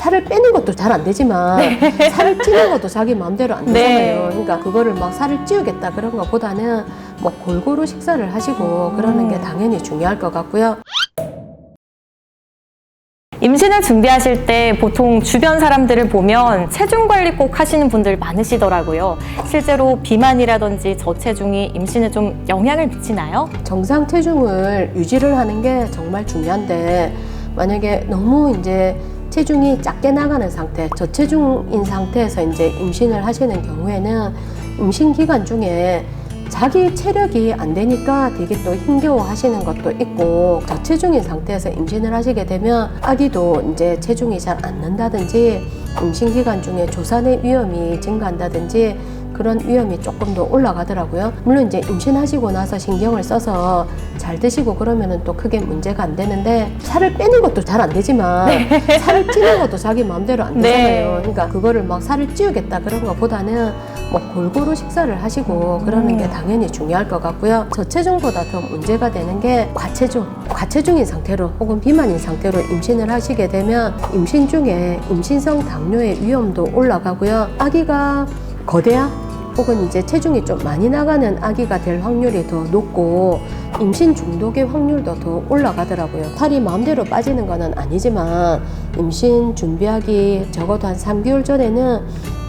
살을 빼는 것도 잘 안 되지만 살을 찌는 것도 자기 마음대로 안 되잖아요. 그러니까 그거를 막 살을 찌우겠다 그런 것보다는 뭐 골고루 식사를 하시고 그러는 게 당연히 중요할 것 같고요. 임신을 준비하실 때 보통 주변 사람들을 보면 체중 관리 꼭 하시는 분들 많으시더라고요. 실제로 비만이라든지 저체중이 임신에 좀 영향을 미치나요? 정상 체중을 유지를 하는 게 정말 중요한데 만약에 너무 이제 체중이 작게 나가는 상태, 저체중인 상태에서 이제 임신을 하시는 경우에는 임신 기간 중에 자기 체력이 안 되니까 되게 또 힘겨워 하시는 것도 있고, 저체중인 상태에서 임신을 하시게 되면 아기도 이제 체중이 잘 안 는다든지 임신 기간 중에 조산의 위험이 증가한다든지 그런 위험이 조금 더 올라가더라고요. 물론 이제 임신하시고 나서 신경을 써서 잘 드시고 그러면은 또 크게 문제가 안 되는데, 살을 빼는 것도 잘 안 되지만 살을 찌는 것도 자기 마음대로 안 되잖아요. 그러니까 그거를 막 살을 찌우겠다 그런 것보다는 뭐 골고루 식사를 하시고 그러는 게 당연히 중요할 것 같고요. 저체중보다 더 문제가 되는 게 과체중인 상태로 혹은 비만인 상태로 임신을 하시게 되면 임신 중에 임신성 당뇨의 위험도 올라가고요. 아기가 거대한 혹은 이제 체중이 좀 많이 나가는 아기가 될 확률이 더 높고 임신 중독의 확률도 더 올라가더라고요. 살이 마음대로 빠지는 건 아니지만 임신 준비하기 적어도 한 3개월 전에는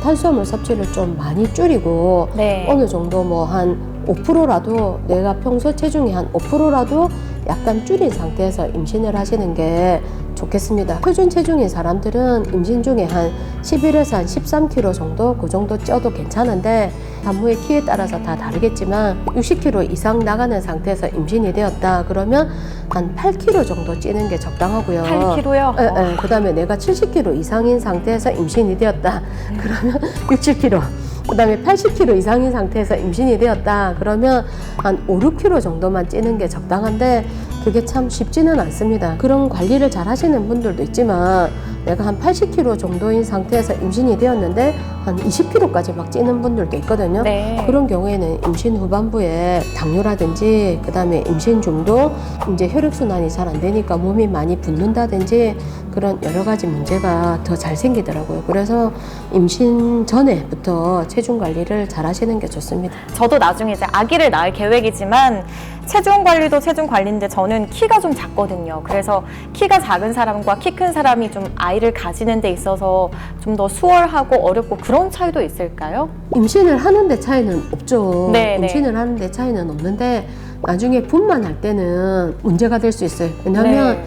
탄수화물 섭취를 좀 많이 줄이고 어느 정도 뭐 한 5%라도 내가 평소 체중이 한 5%라도 약간 줄인 상태에서 임신을 하시는 게 좋겠습니다. 표준 체중인 사람들은 임신 중에 한 11에서 한 13kg 정도, 그 정도 쪄도 괜찮은데 산모의 키에 따라서 다 다르겠지만 60kg 이상 나가는 상태에서 임신이 되었다 그러면 한 8kg 정도 찌는 게 적당하고요. 8kg요? 네. 그 다음에 내가 70kg 이상인 상태에서 임신이 되었다 그러면 67kg, 그 다음에 80kg 이상인 상태에서 임신이 되었다 그러면 한 5, 6kg 정도만 찌는 게 적당한데 그게 참 쉽지는 않습니다. 그런 관리를 잘 하시는 분들도 있지만 내가 한 80kg 정도인 상태에서 임신이 되었는데 한 20kg까지 막 찌는 분들도 있거든요. 그런 경우에는 임신 후반부에 당뇨라든지 그 다음에 임신 중독, 이제 혈액순환이 잘 안 되니까 몸이 많이 붓는다든지 그런 여러 가지 문제가 더 잘 생기더라고요. 그래서 임신 전에부터 체중 관리를 잘 하시는 게 좋습니다. 저도 나중에 이제 아기를 낳을 계획이지만 체중 관리도 체중 관리인데 저는 키가 좀 작거든요. 그래서 키가 작은 사람과 키 큰 사람이 좀 아이를 가지는 데 있어서 좀 더 수월하고 어렵고 그런 차이도 있을까요? 임신을 하는데 차이는 없죠. 임신을 하는데 차이는 없는데 나중에 분만할 때는 문제가 될 수 있어요. 왜냐하면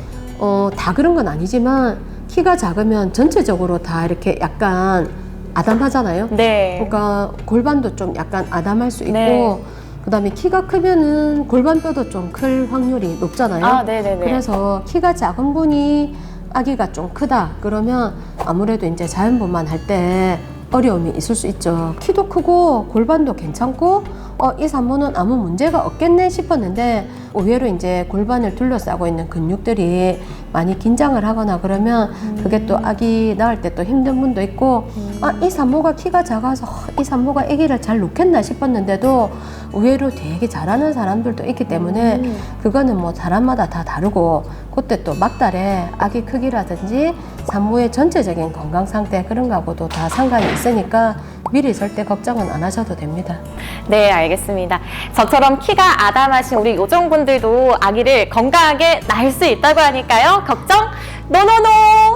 다 그런 건 아니지만 키가 작으면 전체적으로 다 이렇게 약간 아담하잖아요. 그러니까 골반도 좀 약간 아담할 수 있고 그 다음에 키가 크면은 골반뼈도 좀 클 확률이 높잖아요. 그래서 키가 작은 분이 아기가 좀 크다 그러면 아무래도 이제 자연분만 할 때 어려움이 있을 수 있죠. 키도 크고 골반도 괜찮고 이 산모는 아무 문제가 없겠네 싶었는데 의외로 이제 골반을 둘러싸고 있는 근육들이 많이 긴장을 하거나 그러면 그게 또 아기 낳을 때 또 힘든 분도 있고 이 산모가 키가 작아서 이 산모가 아기를 잘 놓겠나 싶었는데도 의외로 되게 잘하는 사람들도 있기 때문에 그거는 뭐 사람마다 다 다르고 그때 또 막달에 아기 크기라든지 산모의 전체적인 건강 상태 그런 거하고도 다 상관이 있으니까 미리 절대 걱정은 안 하셔도 됩니다. 네, 알겠습니다. 저처럼 키가 아담하신 우리 요정분들도 아기를 건강하게 낳을 수 있다고 하니까요. 걱정 노노노!